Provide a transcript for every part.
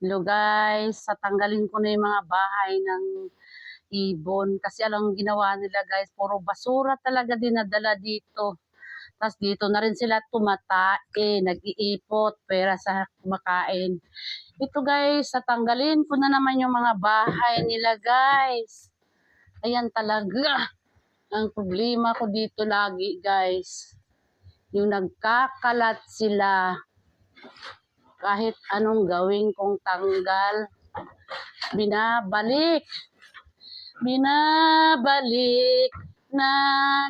Hello guys, tatanggalin ko na yung mga bahay ng ibon. Kasi alam ginawa nila guys, puro basura talaga dinadala dito. Tapos dito na rin sila tumatae, nag-iipot, pera sa kumakain. Ito guys, tatanggalin ko na naman yung mga bahay nila guys. Ayan talaga. Ang problema ko dito lagi guys, yung nagkakalat sila. Kahit anong gawin kong tanggal, binabalik na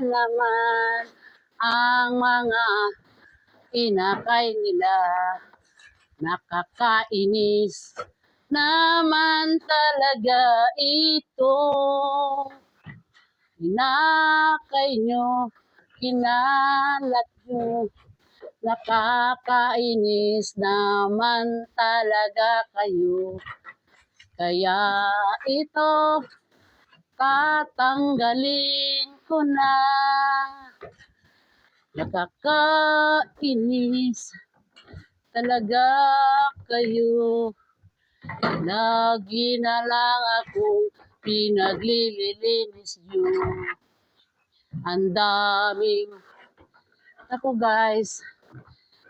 naman ang mga inakay nila. Nakakainis naman talaga ito. Inakay nyo, kinalat nyo. Nakakainis naman talaga kayo. Kaya ito, tatanggalin ko na. Nakakainis talaga kayo. Lagi na lang akong pinaglilinis nyo. Ang daming. Ako guys,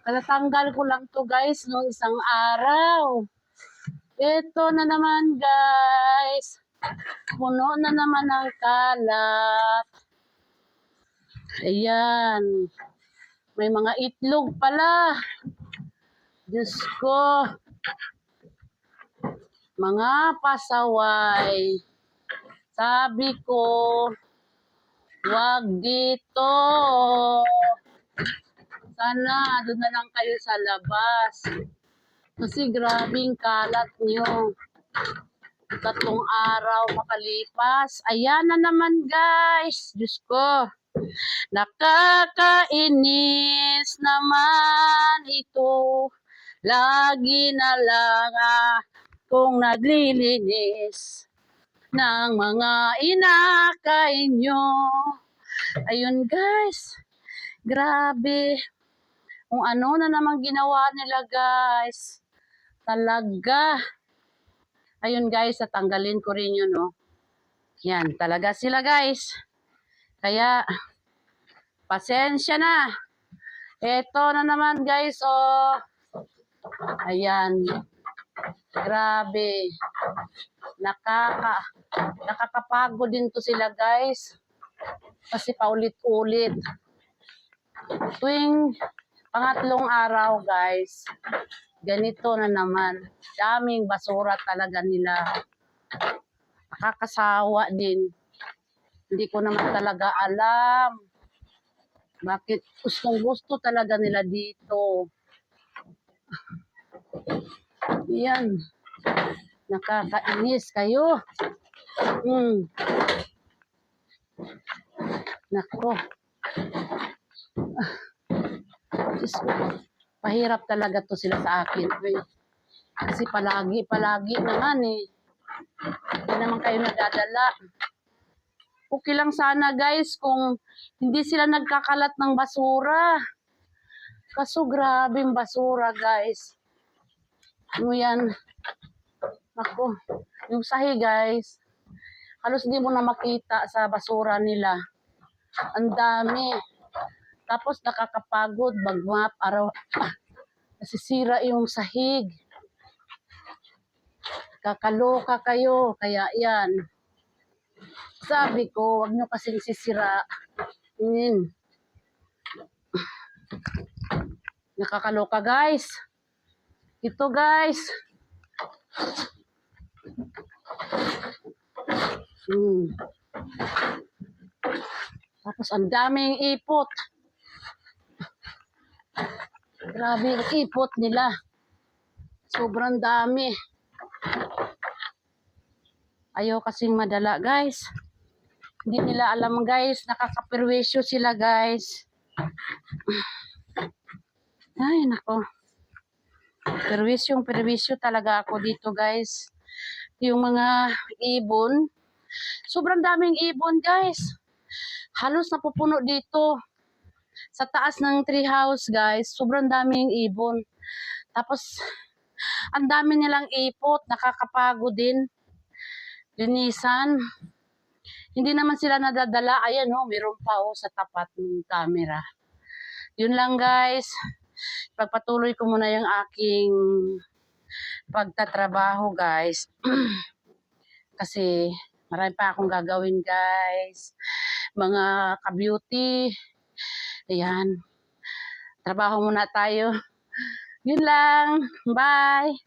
katatanggal ko lang to guys noong isang araw. Ito na naman guys. Puno na naman ang kalat. Ayan. May mga itlog pala. Diyos ko. Mga pasaway. Sabi ko, wag dito. Sana doon na lang kayo sa labas. Kasi grabing kalat nyo. 3 araw makalipas. Ayan na naman guys. Diyos ko. Nakakainis naman ito. Lagi na lang akong naglilinis ng mga inakay nyo. Ayun guys. Grabe. Kung ano na naman ginawa nila guys. Talaga. Ayun guys, tatanggalin ko rin yun, no. Yan, talaga sila guys. Kaya, pasensya na. Ito na naman guys, oh. Ayan. Grabe. Nakakapagod din to sila guys. Kasi paulit-ulit. Tuwing pangatlong araw guys, ganito na naman. Daming basura talaga nila. Nakakasawa din. Hindi ko naman talaga alam bakit gustong-gusto talaga nila dito. Yan. Nakakainis kayo. Nako. Pahirap talaga to sila sa akin. Kasi palagi naman eh. Hindi naman kayo nadadala. Okay lang sana guys kung hindi sila nagkakalat ng basura. Kaso grabing basura guys. Ano yan? Ako, yung sahi guys. Halos hindi mo na makita sa basura nila. Ang dami. Tapos nakakapagod magmap araw. Nasisira yung sahig. Kakaloka kayo. Kaya yan. Sabi ko, wag nyo kasing sisira. Nakakaloka guys. Ito guys. Tapos ang daming ipot. Grabe ang ipot nila. Sobrang dami. Ayaw kasing madala guys. Hindi nila alam guys. Nakakaperwisyo sila guys. Ay nako. Perwisyo talaga ako dito guys. Yung mga ibon. Sobrang daming ibon guys. Halos napupuno dito. Sa taas ng tree house guys. Sobrang daming ibon. Tapos Ang dami nilang ipot, nakakapagod din. Linisan. Hindi naman sila nadadala. Ayan oh, meron pa oh sa tapat ng camera. Yun lang guys. Pagpatuloy ko muna yung aking pagtatrabaho guys. Kasi marami pa akong gagawin guys. Mga ka-beauty. Ayan. Trabaho muna tayo. Yun lang. Bye!